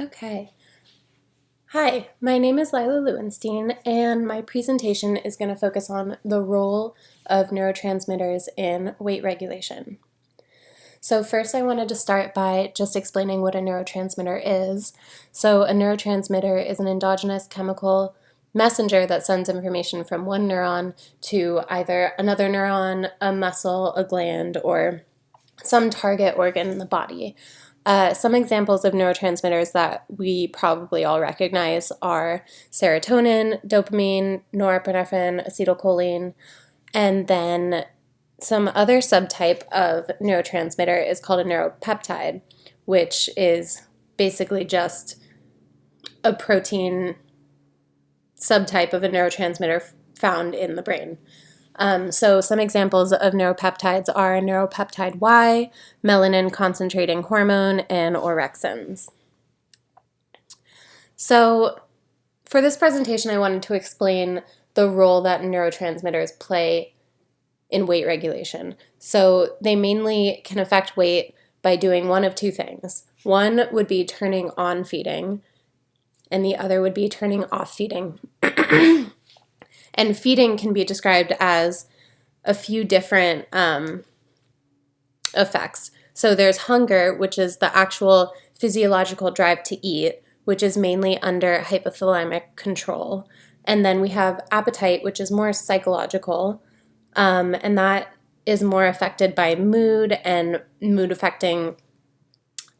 Okay. Hi, my name is Lila Lewinstein, and my presentation is going to focus on the role of neurotransmitters in weight regulation. So first I wanted to start by just explaining what a neurotransmitter is. So a neurotransmitter is an endogenous chemical messenger that sends information from one neuron to either another neuron, a muscle, a gland, or some target organ in the body. Some examples of neurotransmitters that we probably all recognize are serotonin, dopamine, norepinephrine, acetylcholine, and then some other subtype of neurotransmitter is called a neuropeptide, which is basically just a protein subtype of a neurotransmitter found in the brain. So some examples of neuropeptides are neuropeptide Y, melanin concentrating hormone, and orexins. So for this presentation, I wanted to explain the role that neurotransmitters play in weight regulation. So they mainly can affect weight by doing one of two things. One would be turning on feeding, and the other would be turning off feeding. And feeding can be described as a few different effects. So there's hunger, which is the actual physiological drive to eat, which is mainly under hypothalamic control. And then we have appetite, which is more psychological, and that is more affected by mood and mood affecting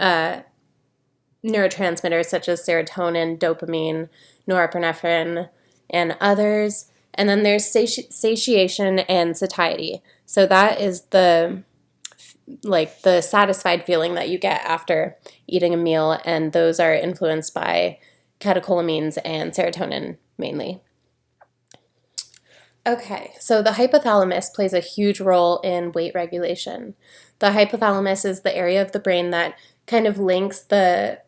neurotransmitters such as serotonin, dopamine, norepinephrine, and others. And then there's satiation and satiety. So that is the satisfied feeling that you get after eating a meal, and those are influenced by catecholamines and serotonin mainly. Okay, so the hypothalamus plays a huge role in weight regulation. The hypothalamus is the area of the brain that kind of links the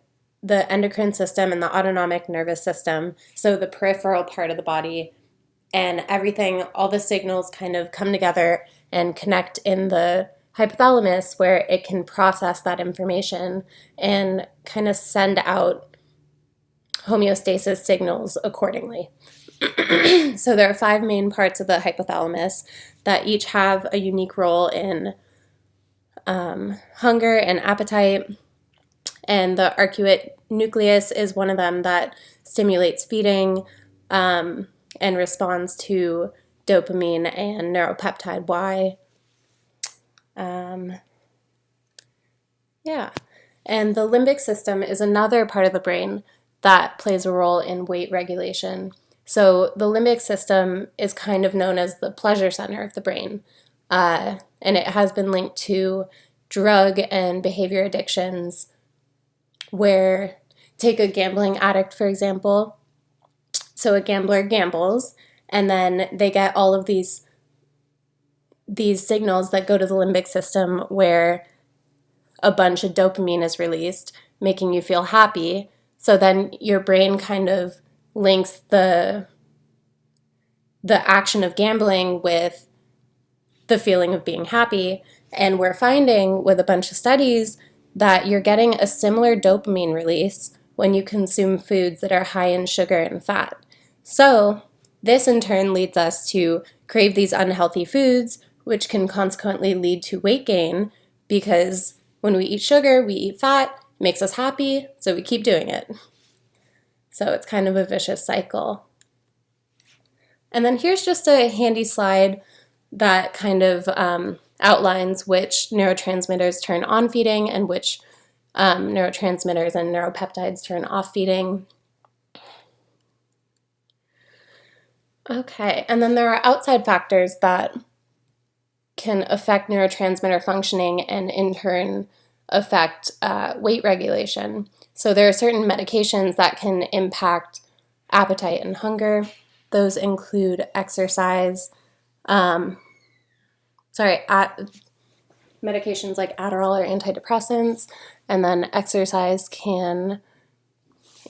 endocrine system and the autonomic nervous system, so the peripheral part of the body, and everything, all the signals kind of come together and connect in the hypothalamus where it can process that information and kind of send out homeostasis signals accordingly. So there are 5 main parts of the hypothalamus that each have a unique role in hunger and appetite, and the arcuate nucleus is one of them that stimulates feeding and responds to dopamine and neuropeptide Y. And the limbic system is another part of the brain that plays a role in weight regulation. So the limbic system is kind of known as the pleasure center of the brain, and it has been linked to drug and behavior addictions, where, take a gambling addict, for example. So a gambler gambles, and then they get all of these signals that go to the limbic system where a bunch of dopamine is released, making you feel happy. So then your brain kind of links the action of gambling with the feeling of being happy. And we're finding with a bunch of studies that you're getting a similar dopamine release when you consume foods that are high in sugar and fat. So this in turn leads us to crave these unhealthy foods, which can consequently lead to weight gain, because when we eat sugar, we eat fat, it makes us happy, so we keep doing it. So it's kind of a vicious cycle. And then here's just a handy slide that kind of outlines which neurotransmitters turn on feeding and which neurotransmitters and neuropeptides turn off feeding. Okay, and then there are outside factors that can affect neurotransmitter functioning and in turn affect weight regulation. So there are certain medications that can impact appetite and hunger. Those include exercise, medications like Adderall or antidepressants, and then exercise can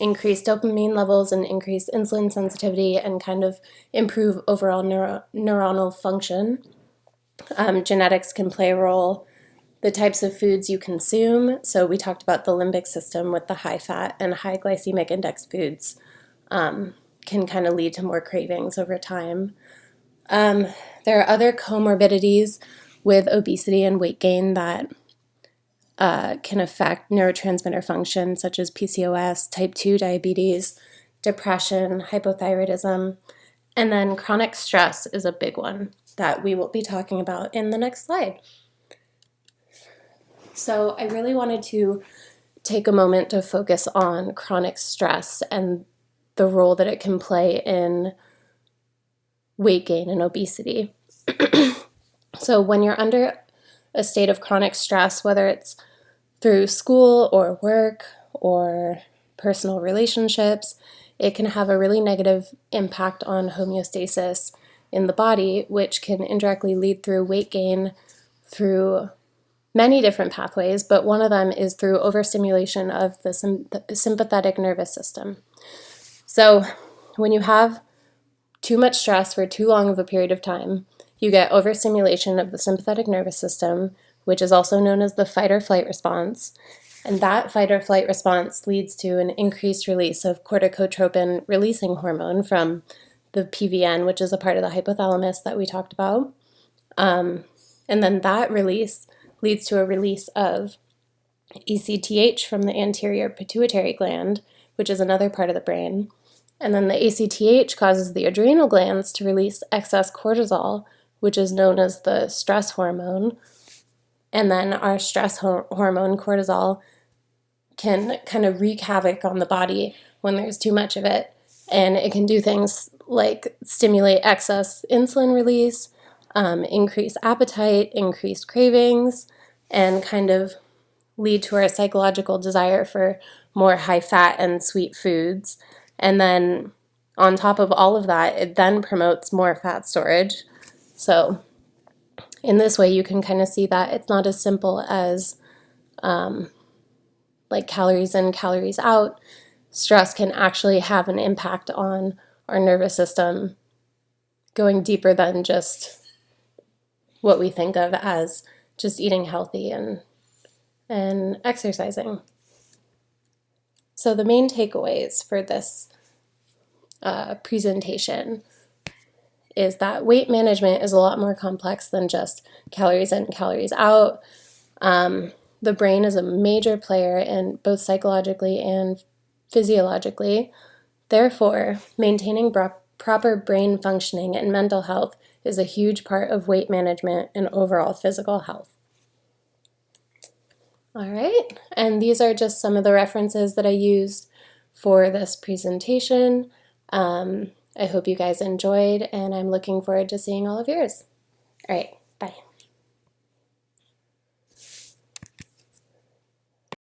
increase dopamine levels and increase insulin sensitivity and kind of improve overall neuronal function. Genetics can play a role. the types of foods you consume. So we talked about the limbic system with the high fat and high glycemic index foods can kind of lead to more cravings over time. There are other comorbidities with obesity and weight gain that can affect neurotransmitter function, such as PCOS, type 2 diabetes, depression, hypothyroidism, and then chronic stress is a big one that we will be talking about in the next slide. So I really wanted to take a moment to focus on chronic stress and the role that it can play in weight gain and obesity. So when you're under a state of chronic stress, whether it's through school or work or personal relationships, it can have a really negative impact on homeostasis in the body, which can indirectly lead through weight gain through many different pathways, but one of them is through overstimulation of the sympathetic nervous system. So when you have too much stress for too long of a period of time, you get overstimulation of the sympathetic nervous system, which is also known as the fight or flight response. And that fight or flight response leads to an increased release of corticotropin releasing hormone from the PVN, which is a part of the hypothalamus that we talked about. And then that release leads to a release of ACTH from the anterior pituitary gland, which is another part of the brain. And then the ACTH causes the adrenal glands to release excess cortisol, which is known as the stress hormone. And then our stress hormone, cortisol, can kind of wreak havoc on the body when there's too much of it. And it can do things like stimulate excess insulin release, increase appetite, increase cravings, and kind of lead to our psychological desire for more high fat and sweet foods. And then on top of all of that, it then promotes more fat storage. So in this way, you can kind of see that it's not as simple as like calories in, calories out. Stress can actually have an impact on our nervous system, going deeper than just what we think of as just eating healthy and exercising. So the main takeaways for this presentation is that weight management is a lot more complex than just calories in, calories out. The brain is a major player in both psychologically and physiologically. Therefore, maintaining proper brain functioning and mental health is a huge part of weight management and overall physical health. All right, and these are just some of the references that I used for this presentation. I hope you guys enjoyed, and I'm looking forward to seeing all of yours. All right, bye.